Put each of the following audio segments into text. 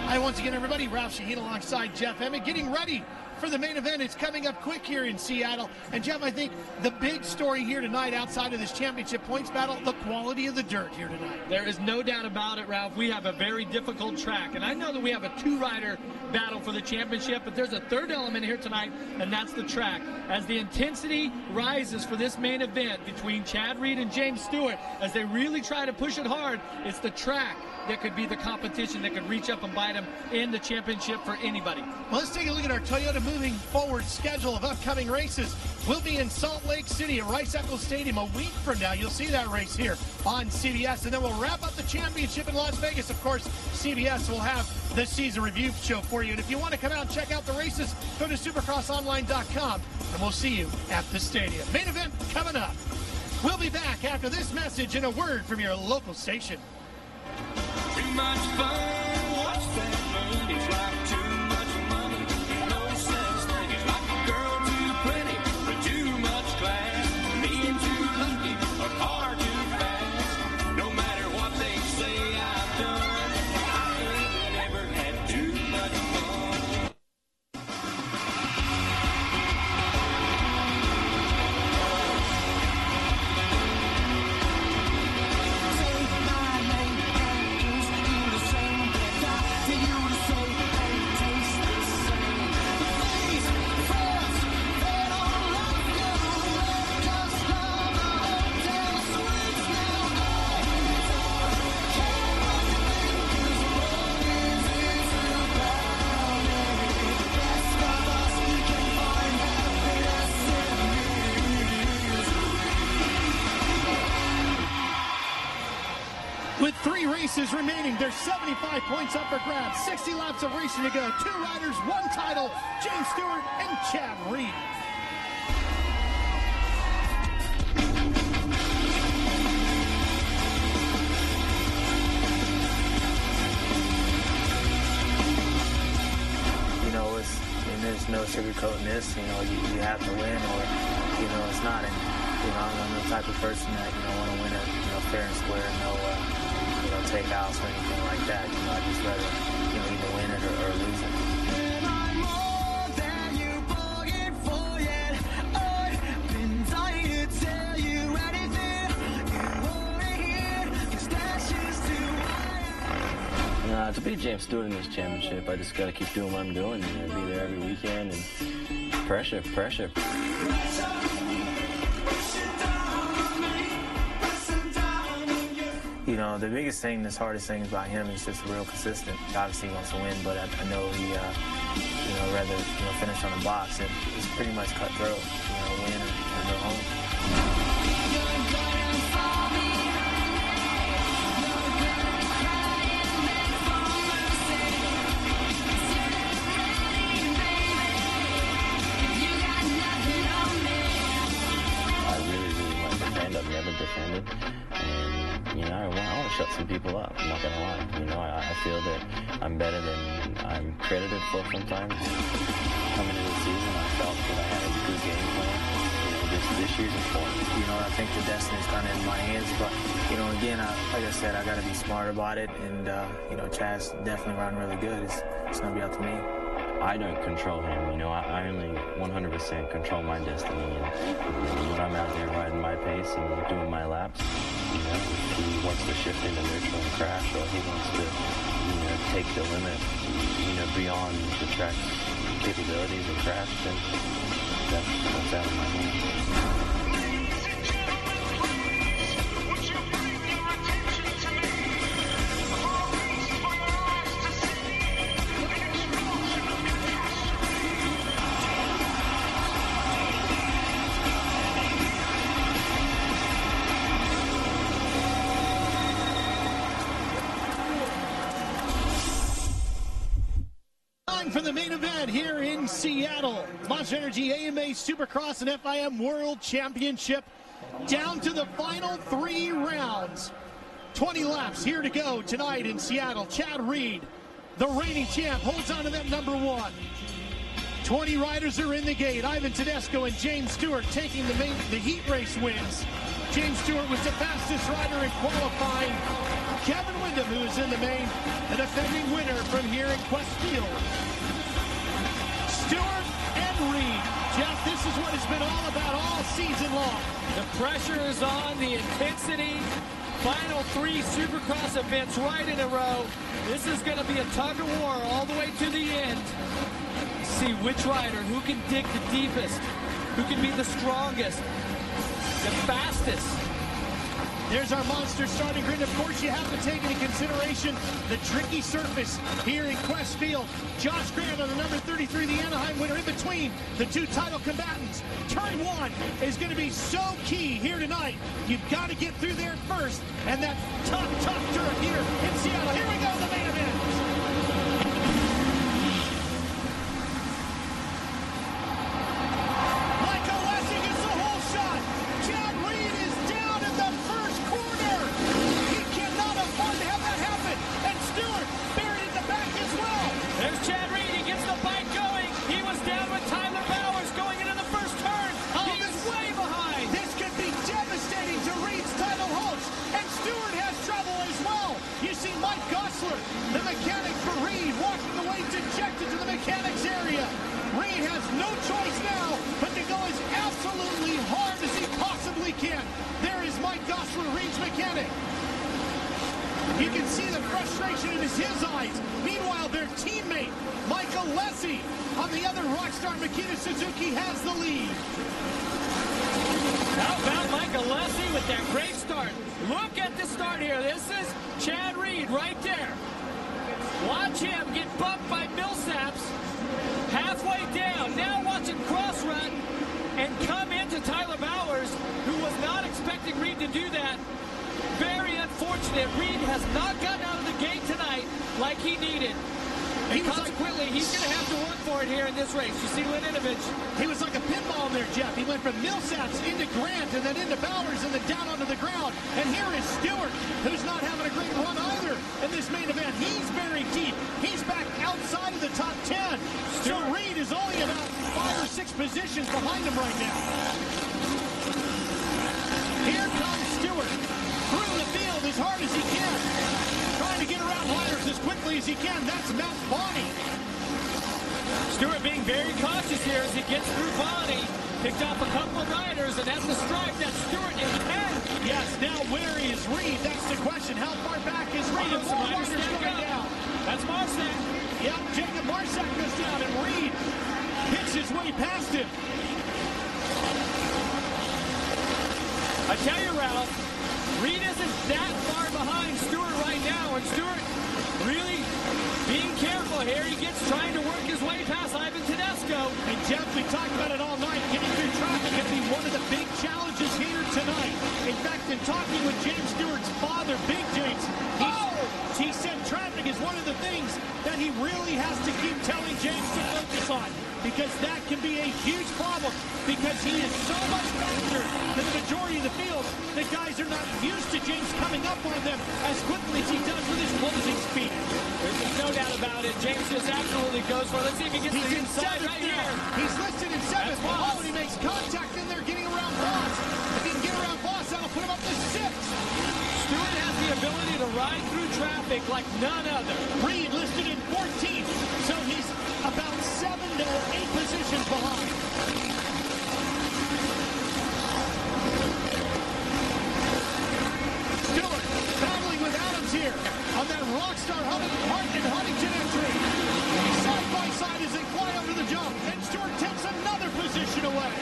Hi, once again, everybody. Ralph Shaheen alongside Jeff Emmett, getting ready for the main event. It's coming up quick here in Seattle. And, Jeff, I think the big story here tonight, outside of this championship points battle, the quality of the dirt here tonight. There is no doubt about it, Ralph. We have a very difficult track. And I know that we have a two-rider battle for the championship, but there's a third element here tonight, and that's the track. As the intensity rises for this main event between Chad Reed and James Stewart, as they really try to push it hard, it's the track that could be the competition that could reach up and bite them in the championship for anybody. Well, let's take a look at our Toyota moving forward schedule of upcoming races. We'll be in Salt Lake City at Rice-Eccles Stadium a week from now. You'll see that race here on CBS. And then we'll wrap up the championship in Las Vegas. Of course, CBS will have the season review show for you. And if you want to come out and check out the races, go to supercrossonline.com, and we'll see you at the stadium. Main event coming up. We'll be back after this message and a word from your local station. Too much fun, watch that moon. It's like too much money, no such thing. It's like a girl too pretty, but too much class. Being too lucky, a car too fast. No matter what they say I've done, I ain't never had too much fun. With 3 races remaining, there's 75 points up for grabs, 60 laps of racing to go. 2 riders, 1 title, James Stewart and Chad Reed. You know, there's no sugarcoating this. You know, you have to win, or it's not. And I'm the type of person that want to win it, fair and square, no takeouts or anything like that. I just rather either win it or lose it. To beat James Stewart in this championship, I just got to keep doing what I'm doing. Be there every weekend and pressure. The biggest thing, the hardest thing about him is just real consistent. Obviously he wants to win, but I know he, rather finish on the box. And it's pretty much cutthroat. Win or go home. I've never defended, and I want to shut some people up. I'm not gonna lie. I feel that I'm better than I'm credited for sometimes. Coming into the season, I felt that I had a good game plan. This year's important. I think the destiny's kind of in my hands, but again, like I said, I got to be smart about it. And Chad's definitely running really good. It's gonna be up to me. I don't control him, I only 100% control my destiny, and when I'm out there riding my pace and doing my laps, if he wants to shift into neutral and crash, or he wants to, take the limit, beyond the track capabilities and crash, then that's out of my hands. For the main event here in Seattle, Monster Energy AMA Supercross and FIM World Championship, down to the final 3 rounds. 20 laps here to go tonight in Seattle. Chad Reed, the reigning champ, holds on to that number 1. 20 riders are in the gate. Ivan Tedesco and James Stewart taking the heat race wins. James Stewart was the fastest rider in qualifying. Kevin Windham, who is in the main, the defending winner from here in Questfield. Stewart and Reed. Jeff, this is what it's been all about all season long. The pressure is on, the intensity. Final 3 Supercross events right in a row. This is going to be a tug of war all the way to the end. See which rider, who can dig the deepest, who can be the strongest, the fastest. There's our monster starting grid. Of course, you have to take into consideration the tricky surface here in Questfield. Josh Grant on the number 33, the Anaheim winner, in between the two title combatants. Turn 1 is going to be so key here tonight. You've got to get through there first, and that tough dirt here in Seattle. Here we go, the main event. The mechanic for Reed walking away dejected to the mechanics area. Reed has no choice now but to go as absolutely hard as he possibly can. There is Mike Gosler, Reed's mechanic. You can see the frustration in his eyes. Meanwhile, their teammate, Michael Lessie, on the other Rockstar Makita Suzuki, has the lead. How about Michael Lessie with that great start? Look at the start here. This is Chad Reed right there. Watch him get bumped by Millsaps halfway down. Now watch him cross run and come into Tyler Bowers, who was not expecting Reed to do that. Very unfortunate. Reed has not gotten out of the gate tonight like he needed. And consequently, he's going to have to work for it here in this race. You see Laninovich. He was like a pinball in there, Jeff. He went from Millsaps into Grant and then into Bowers and then down onto the ground. And here is Stewart, who's not having a great run either in this main event. He's very deep. He's back outside of the top 10. So Reed is only about 5 or 6 positions behind him right now. Here comes Stewart through the field as hard as he can. Trying to get around riders as quickly as he can. That's Mount Bonnie. Stewart being very cautious here as he gets through Bonnie. Picked off a couple of riders, and that's the strike that Stewart is 10. Yes, now where is Reed? That's the question. How far back is Reed? Some riders going down. That's Marsack. Yep, Jacob Marsack goes down, and Reed picks his way past him. I tell you, Ralph, Reed isn't that far behind Stewart right now, and Stewart really being careful here. He gets trying to work his way past Ivan Tedesco. And Jeff, we talked about it all night. Getting through traffic can be one of the big challenges here tonight. In fact, in talking with James Stewart's father, Big James, he said traffic is one of the things that he really has to keep telling James to focus on, because that can be a huge problem, because he is so much faster than the majority of the field that guys are not used to James coming up on them as quickly as he does with his closing speed. There's no doubt about it. James just absolutely goes for it. Let's see if he gets the inside right here. He's listed in 7th. Oh, and he makes contact in there getting around Voss. If he can get around Voss, that'll put him up to 6th. Stewart has the ability to ride through traffic like none other. Reed listed in 14th, so he's about 7 to 8 positions behind. Stewart battling with Adams here on that Rockstar Huntington entry. Side by side as they fly over the jump, and Stewart takes another position away.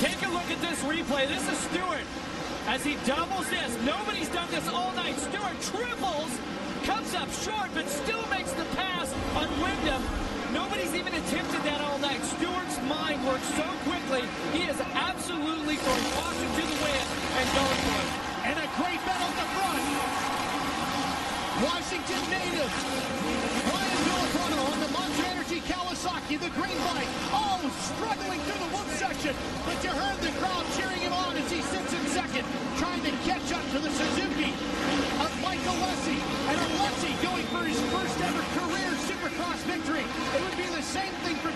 Take a look at this replay. This is Stewart as he doubles this. Nobody's done this all night. Stewart triples, comes up short, but still makes the pass on Wyndham. Nobody's even attempted that all night. Stewart's mind works so quickly. He is absolutely throwing caution to the wind and going for it. And a great battle at the front. Washington native Ryan Villafano on the Monster Energy Kawasaki, the green bike. Oh, struggling through the wood section, but you heard the crowd cheering him on as he sits in 2nd, trying to catch up to the Suzuki of Michael Lessie. And Lessie going for his first ever career Supercross victory. It would be the same thing for